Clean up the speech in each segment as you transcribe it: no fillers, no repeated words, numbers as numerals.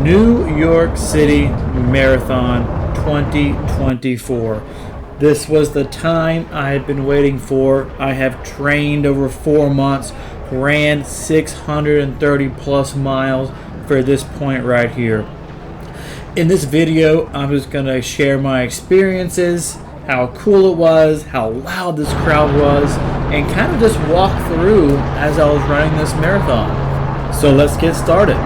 New York City Marathon 2024. This was the time I had been waiting for. I have trained over 4 months, ran 630 plus miles for this point right here. In this video, I'm just going to share my experiences, how cool it was, how loud this crowd was, and kind of just walk through as I was running this marathon. So let's get started.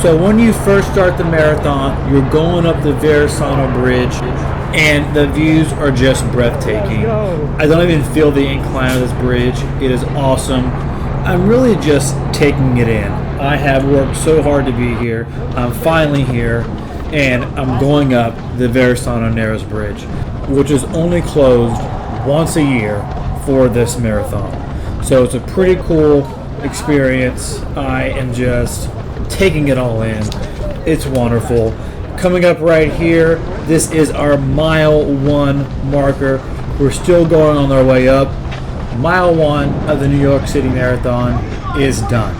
So when you first start the marathon, you're going up the Verrazano Bridge, and the views are just breathtaking. I don't even feel the incline of this bridge. It is awesome. I'm really just taking it in. I have worked so hard to be here. I'm finally here, and I'm going up the Verrazano Narrows Bridge, which is only closed once a year for this marathon. So it's a pretty cool experience. I am just taking it all in. It's wonderful. Coming up right here, this is our mile 1 marker. We're still going on our way up. Mile 1 of the New York City Marathon is done.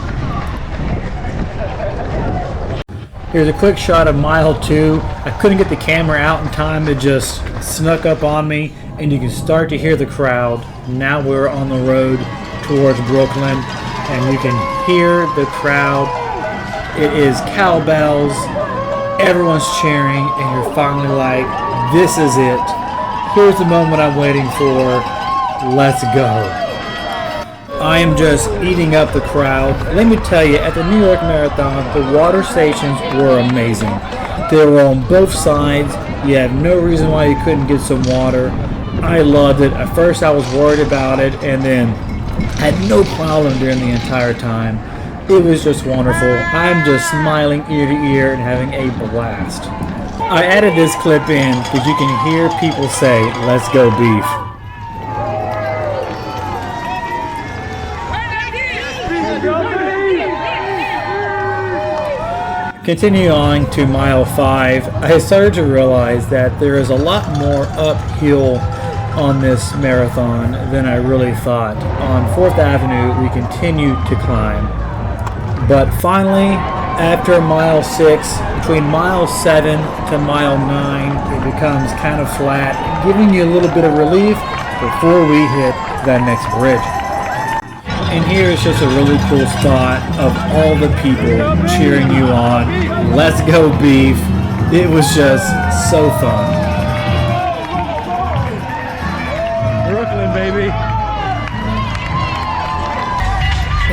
Here's a quick shot of mile 2. I couldn't get the camera out in time. It just snuck up on me, and you can start to hear the crowd. Now we're on the road towards Brooklyn, and you can hear the crowd. It is cowbells, everyone's cheering, and you're finally like, this is it. Here's the moment I'm waiting for. Let's go. I am just eating up the crowd. Let me tell you, at the New York Marathon, the water stations were amazing. They were on both sides. You had no reason why you couldn't get some water. I loved it. At first I was worried about it, and then I had no problem during the entire time. It was just wonderful. I'm just smiling ear to ear and having a blast. I added this clip in because you can hear people say, "Let's go beef." Continue on to mile 5. I started to realize that there is a lot more uphill on this marathon than I really thought. On 4th Avenue, we continue to climb. But finally, after mile 6, between mile 7 to mile 9, it becomes kind of flat, giving you a little bit of relief before we hit that next bridge. And here is just a really cool spot of all the people cheering you on. Let's go beef. It was just so fun. Brooklyn, baby.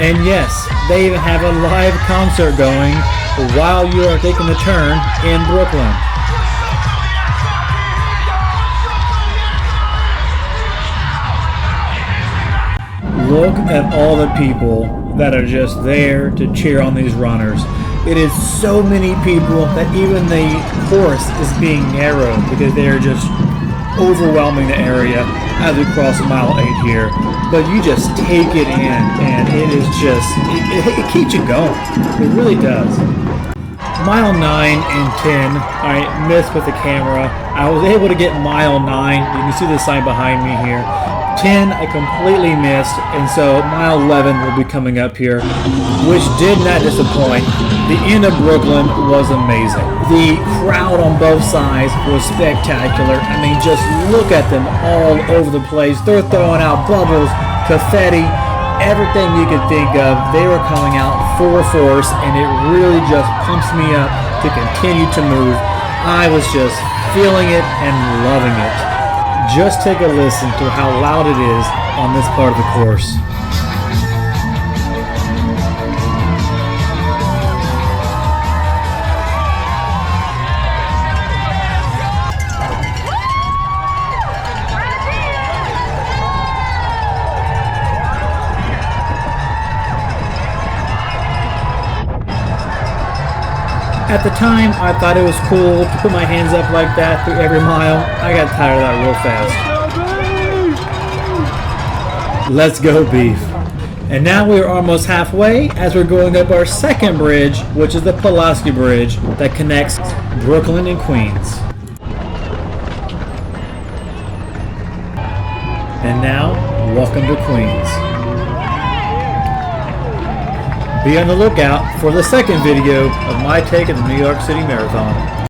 And yes, they even have a live concert going while you are taking the turn in Brooklyn. Look at all the people that are just there to cheer on these runners. It is so many people that even the course is being narrowed because they are just overwhelming the area as we cross mile 8 here. But you just take it in, and it is just, it keeps you going. It really does. Mile 9 and 10, I missed with the camera. I was able to get mile 9. You can see the sign behind me here. 10, I completely missed, and so mile 11 will be coming up here, which did not disappoint. The end of Brooklyn was amazing. The crowd on both sides was spectacular. I mean, just look at them all over the place. They're throwing out bubbles, confetti, everything you could think of. They were coming out full force, and it really just pumps me up to continue to move. I was just feeling it and loving it. Just take a listen to how loud it is on this part of the course. At the time, I thought it was cool to put my hands up like that through every mile. I got tired of that real fast. Let's go beef. And now we're almost halfway as we're going up our second bridge, which is the Pulaski Bridge that connects Brooklyn and Queens. And now, welcome to Queens. Be on the lookout for the second video of my take of the New York City Marathon.